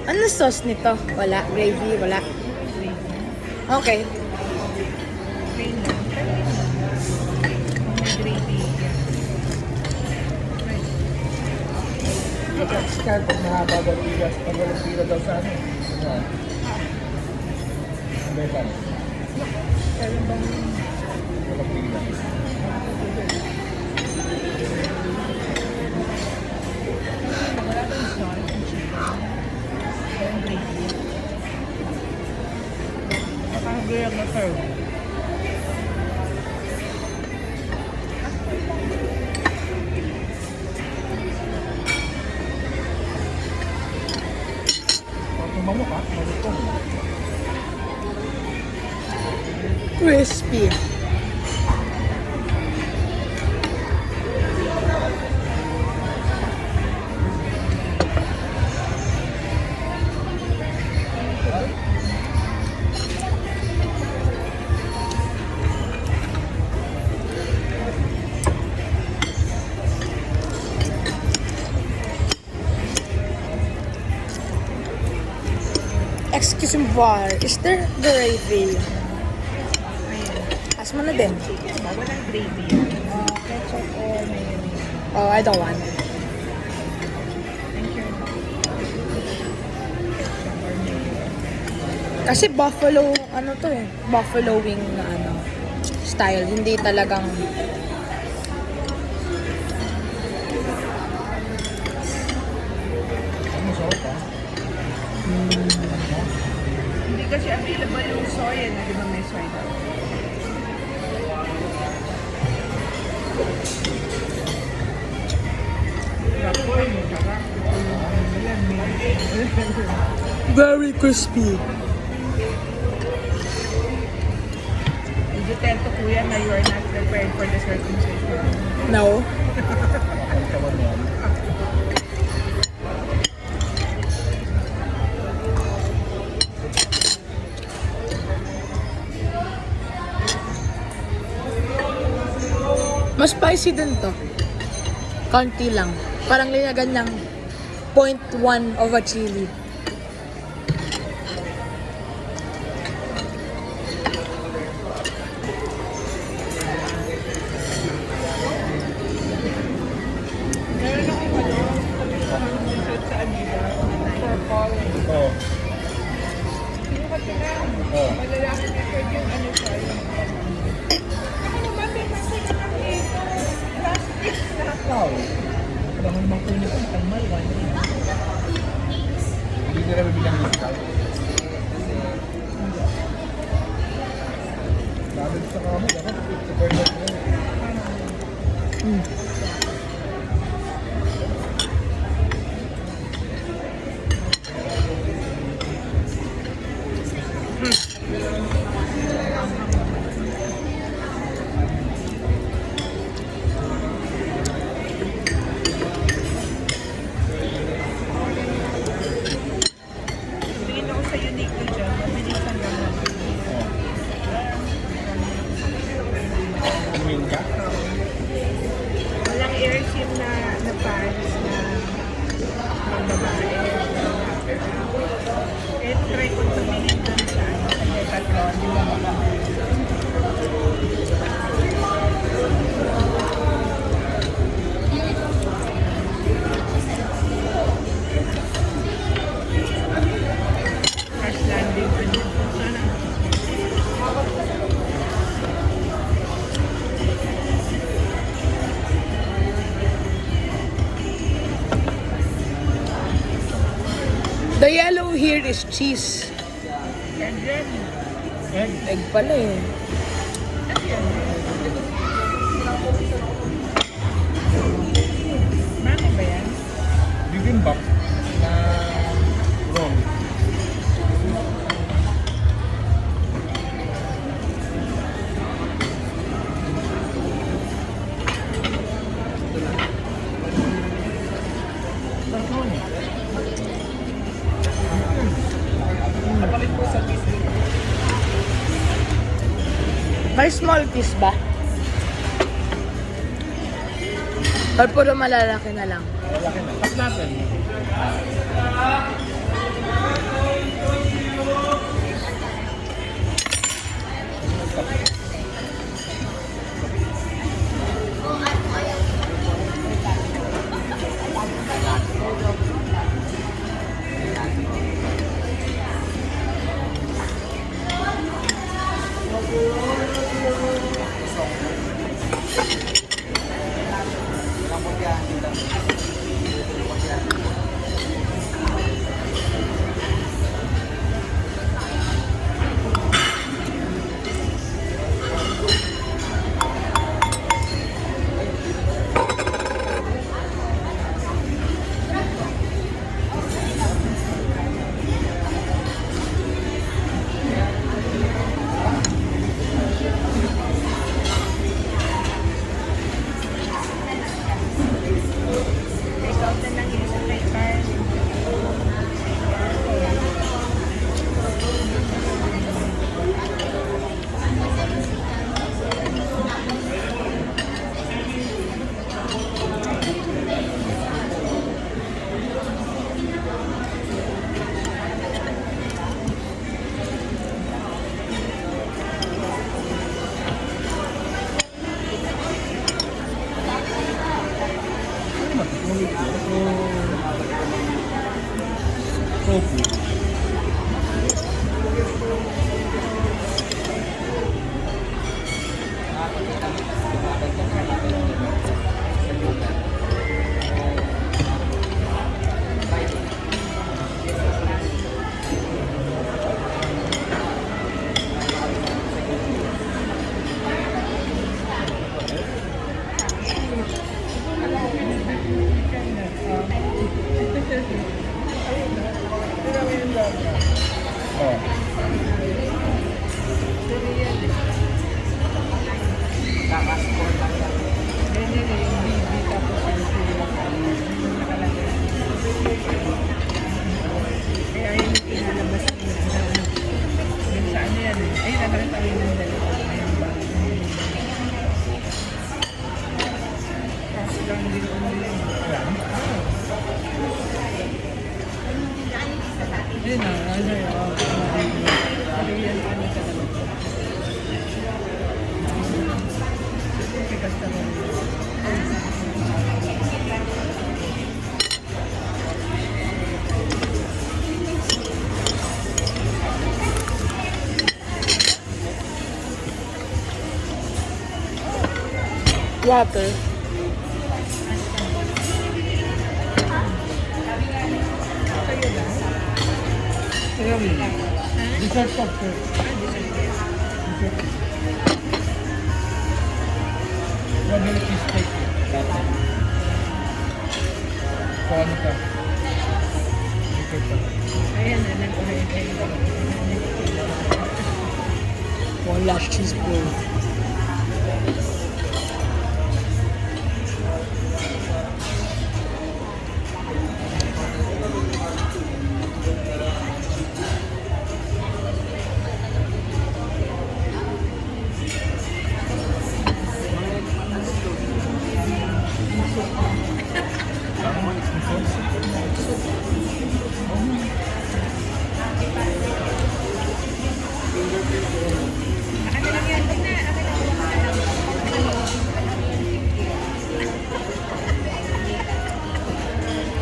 Ano sauce nito? Wala. Gravy? Wala. Okay. Plain lang. May gravy. Kaya pag mahaba daw bigas, pag walang pila daw sa ano. Yan. Ang besan. Kaya bang Walang pila. wala bang sauce and chicken? Walang gravy. Nakahagay ang na-serve. Pag tumamok ha, malutong. Crispy. Excuse me, bar. Is there gravy? As mo na din. Walang gravy. Ketchup or mayonnaise. Oh, I don't want. Thank you. Ketchup or mayonnaise. Kasi buffalo, ano to eh, buffalo wing na ano, style. Hindi talagang, Ano sarap ha? Hindi kasi available yung soy na, di ba may soy daw? Rapoy, masarap. very crispy. Did you tell to Kuya na you are not prepared for the circumcision? No? Ang tawan mo yan. Mas spicy din to. Konti lang. Parang linagan ng 0.1 of a chili. Meron akong t-shirt sa Adidas. Purple. Oo. Kinuha ko lang. Malalaki na shirt yung ano siya. Ako naman, may masaya lang dito. Plastic na. Ikaw. Wala mo namang kunit ang tamal. Hindi nila bibilang discount. Sabi sa kamo, dapat super net mo. Tingin ako sa unique ko dyan. Mabilisan lang naman. Tumingin ka? Walang airseam na pants na pang babae. Eh, try ko tumingin dun sa Decathlon. Crash landing. Sana. The yellow here is cheese. And then, Egg pala eh. mano ba yan? Bibimbap na roll. May small piece ba? Or puro malalaki na lang? Malaki na. Cut natin. Take out na lang yung sa may card. Tofu. Oh. Ganyan eh, yung baby tapos yung sila. Yung nakalagay. Kaya yung pinalabas nila. Yung sa ano yan eh. Ayun, nakakita ko yung dalawa. Ayun ba? Tapos lang din ko nila yun. Ayun na, ano yun. Ano yan, ano talaga. Tigas naman yun. Water. Kayo lang? Dessert of sir. Strawberry cheesecake. So ano ka? Dessert ka. Ayan, alam ko na yung One large cheese bowl. Ano lang yan? Huwag na.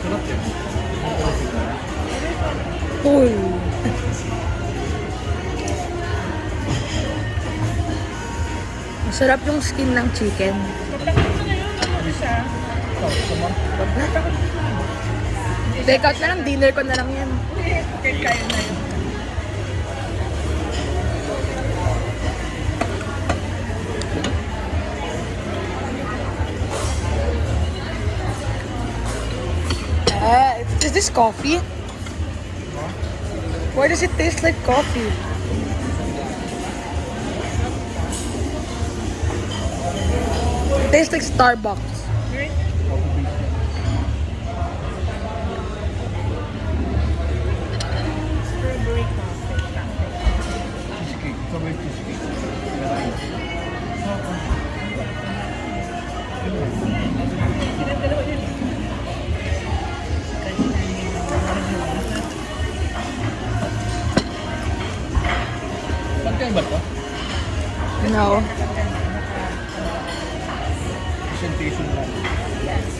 Sarap yan. Cool. Masarap yung skin ng chicken. Tatakot mo na yun. Ano siya? So, sama. Take out na lang, dinner ko na lang yan. Okay, kaya na yun. Is this coffee? Why does it taste like coffee? It tastes like Starbucks. Right? Strawberry coffee. Cheesecake. Strawberry cheesecake. Sinang dalawa yun? Magkaiba to? No. Presentation lang.